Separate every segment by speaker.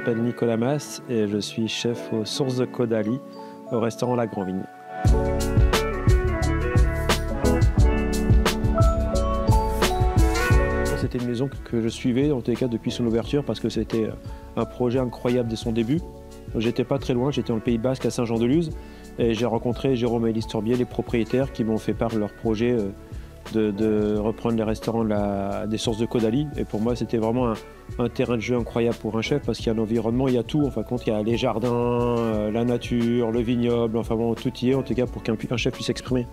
Speaker 1: m'appelle Nicolas Mas et je suis chef aux Sources de Caudalie au restaurant La Grand Vigne. C'était une maison que je suivais en tous les cas depuis son ouverture parce que c'était un projet incroyable dès son début. J'étais pas très loin, j'étais dans le Pays Basque à Saint-Jean-de-Luz et j'ai rencontré Jérôme et Élise Tourbier, les propriétaires, qui m'ont fait part de leur projet de reprendre les restaurants des Sources de Caudalie. Et pour moi, c'était vraiment un terrain de jeu incroyable pour un chef parce qu'il y a un environnement, il y a tout. En fin de compte, il y a les jardins, la nature, le vignoble, enfin bon, tout y est en tout cas pour qu'un chef puisse s'exprimer.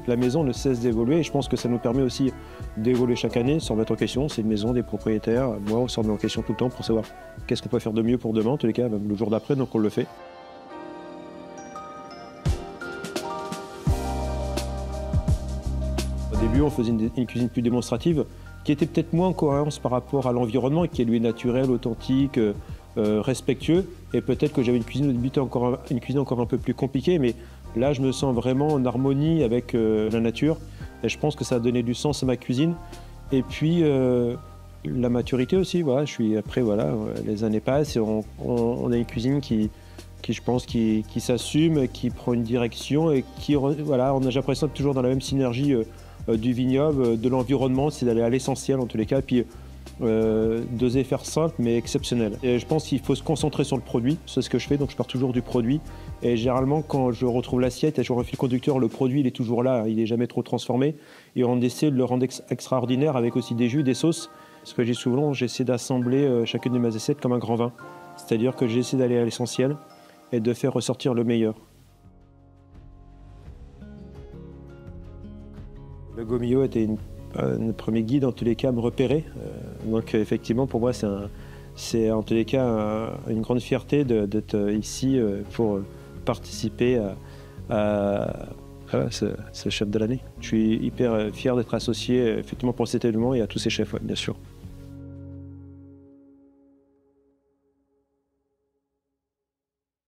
Speaker 1: La maison ne cesse d'évoluer et je pense que ça nous permet aussi d'évoluer chaque année sans remettre en question. C'est une maison des propriétaires. Moi, on se remet en question tout le temps pour savoir qu'est-ce qu'on peut faire de mieux pour demain, en tous les cas, même le jour d'après, donc on le fait. Au début, on faisait une cuisine plus démonstrative qui était peut-être moins en cohérence par rapport à l'environnement et qui est lui naturel, authentique, respectueux. Et peut-être que j'avais une cuisine au début encore un peu plus compliquée, mais là, je me sens vraiment en harmonie avec la nature et je pense que ça a donné du sens à ma cuisine. Et puis, la maturité aussi, voilà, les années passent et on a une cuisine qui je pense, qui s'assume, qui prend une direction et j'ai l'impression d'être toujours dans la même synergie du vignoble, de l'environnement, c'est d'aller à l'essentiel en tous les cas. Puis, d'oser faire simple mais exceptionnel. Et je pense qu'il faut se concentrer sur le produit, c'est ce que je fais, donc je pars toujours du produit. Et généralement, quand je retrouve l'assiette et je refile le conducteur, le produit il est toujours là, il n'est jamais trop transformé. Et on essaie de le rendre extraordinaire avec aussi des jus, des sauces. Ce que j'ai souvent, j'essaie d'assembler chacune de mes assiettes comme un grand vin. C'est-à-dire que j'essaie d'aller à l'essentiel et de faire ressortir le meilleur. Le Gomio était un premier guide en tous les cas à me repérer. Donc effectivement pour moi c'est en tous les cas une grande fierté d'être ici pour participer à ce chef de l'année. Je suis hyper fier d'être associé effectivement pour cet événement et à tous ces chefs, ouais, bien sûr.